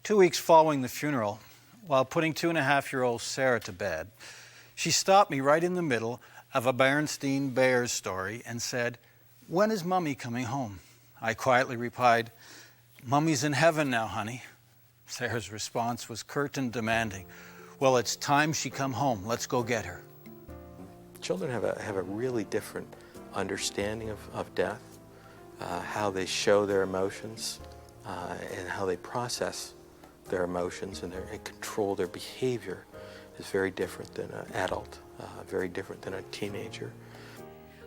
2 weeks following the funeral, while putting 2.5-year-old Sarah to bed, she stopped me right in the middle of a Berenstain Bears story and said, "When is Mummy coming home?" I quietly replied, "Mummy's in heaven now, honey." Sarah's response was curt and demanding. "Well, it's time she come home. Let's go get her." Children have a really different understanding of death, how they show their emotions, and how they process their emotions and control their behavior is very different than an adult, very different than a teenager.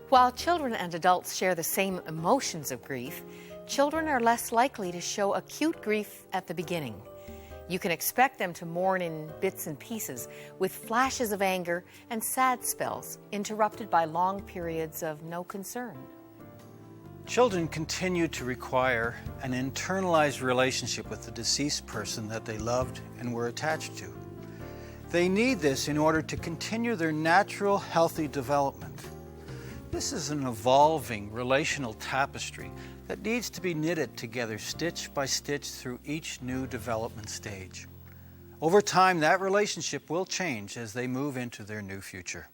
While children and adults share the same emotions of grief, children are less likely to show acute grief at the beginning. You can expect them to mourn in bits and pieces, with flashes of anger and sad spells interrupted by long periods of no concern. Children continue to require an internalized relationship with the deceased person that they loved and were attached to. They need this in order to continue their natural, healthy development. This is an evolving relational tapestry that needs to be knitted together stitch by stitch through each new development stage. Over time, that relationship will change as they move into their new future.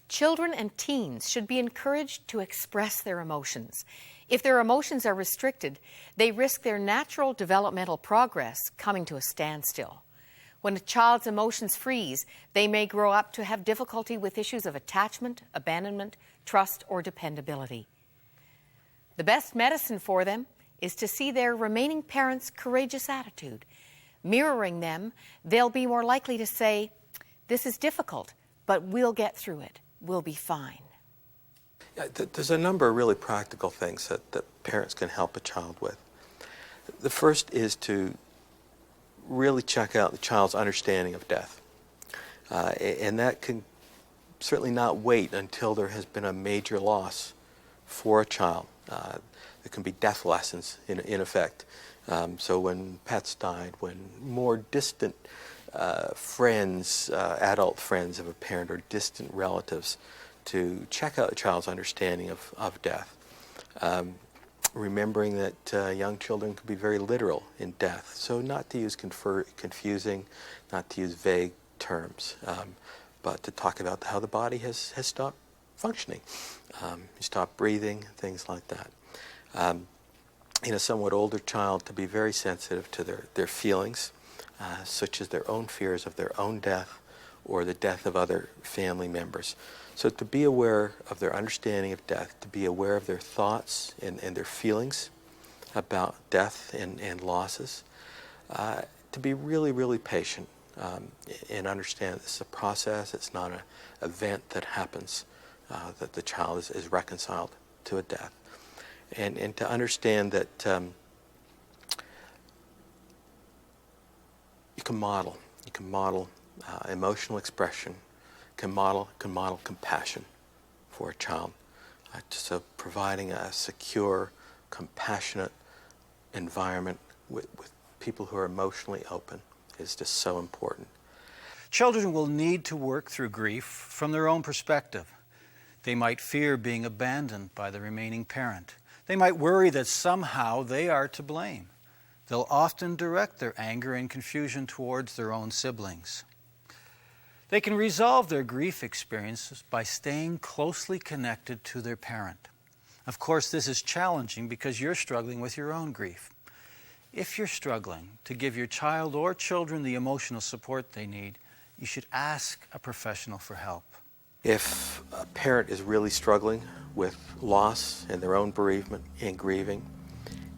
Children and teens should be encouraged to express their emotions. If their emotions are restricted, they risk their natural developmental progress coming to a standstill. When a child's emotions freeze, they may grow up to have difficulty with issues of attachment, abandonment, trust, or dependability. The best medicine for them is to see their remaining parents' courageous attitude. Mirroring them, they'll be more likely to say, "This is difficult, but we'll get through it. We'll be fine." Yeah, there's a number of really practical things that parents can help a child with. The first is to really check out the child's understanding of death. And that can certainly not wait until there has been a major loss for a child. There can be death lessons in effect. So when pets died, when more distant friends, adult friends of a parent or distant relatives, to check out the child's understanding of death. Remembering that young children can be very literal in death, so not to use confusing, not to use vague terms, but to talk about how the body has stopped functioning, stopped breathing, things like that. In a somewhat older child, to be very sensitive to their feelings, such as their own fears of their own death or the death of other family members. So to be aware of their understanding of death, to be aware of their thoughts and their feelings about death and losses, to be really, really patient and understand this is a process, it's not an event that happens, that the child is reconciled to a death. And to understand that you can model emotional expression, can model compassion for a child. So providing a secure, compassionate environment with people who are emotionally open is just so important. Children will need to work through grief from their own perspective. They might fear being abandoned by the remaining parent. They might worry that somehow they are to blame. They'll often direct their anger and confusion towards their own siblings. They can resolve their grief experiences by staying closely connected to their parent. Of course, this is challenging because you're struggling with your own grief. If you're struggling to give your child or children the emotional support they need, you should ask a professional for help. If a parent is really struggling with loss and their own bereavement and grieving,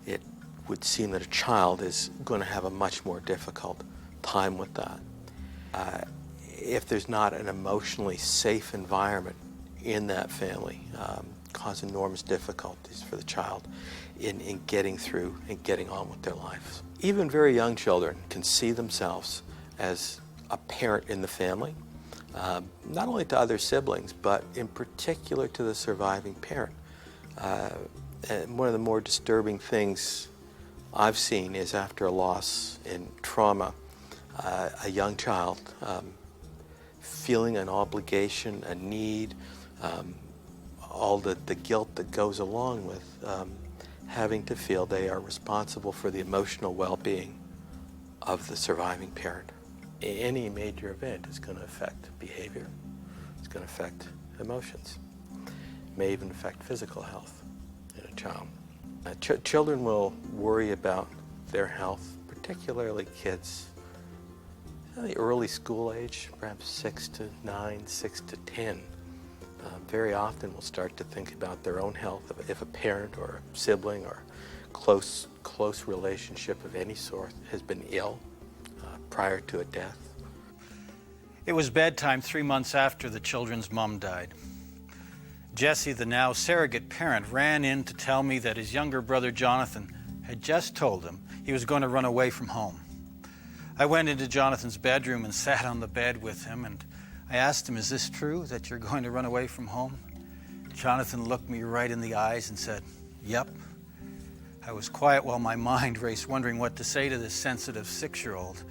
it would seem that a child is going to have a much more difficult time with that. If there's not an emotionally safe environment in that family, cause enormous difficulties for the child in getting through and getting on with their lives. Even very young children can see themselves as a parent in the family, not only to other siblings, but in particular to the surviving parent. And one of the more disturbing things I've seen is after a loss and trauma, a young child feeling an obligation, a need, all the guilt that goes along with having to feel they are responsible for the emotional well-being of the surviving parent. Any major event is going to affect behavior. It's going to affect emotions. It may even affect physical health in a child. Children will worry about their health, particularly kids in the early school age, perhaps 6 to 9, 6 to 10. Very often will start to think about their own health if a parent or a sibling or close relationship of any sort has been ill prior to a death. It was bedtime 3 months after the children's mom died. Jesse, the now surrogate parent, ran in to tell me that his younger brother Jonathan had just told him he was going to run away from home. I went into Jonathan's bedroom and sat on the bed with him, and I asked him, "Is this true, that you're going to run away from home?" Jonathan looked me right in the eyes and said, "Yep." I was quiet while my mind raced, wondering what to say to this sensitive 6-year-old,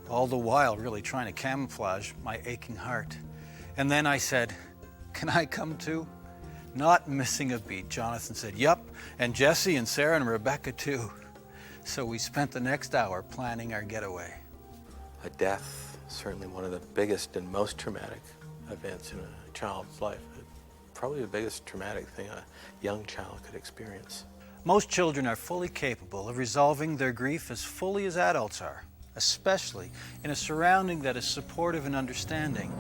all the while really trying to camouflage my aching heart. And then I said, "Can I come too?" Not missing a beat, Jonathan said, "Yup, and Jesse and Sarah and Rebecca too." So we spent the next hour planning our getaway. A death, certainly one of the biggest and most traumatic events in a child's life. Probably the biggest traumatic thing a young child could experience. Most children are fully capable of resolving their grief as fully as adults are, especially in a surrounding that is supportive and understanding.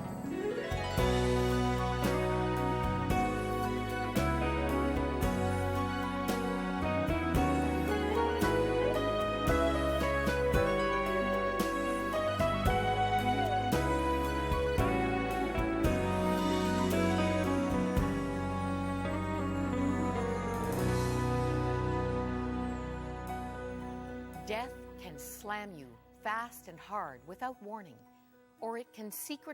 Death can slam you fast and hard without warning, or it can secretly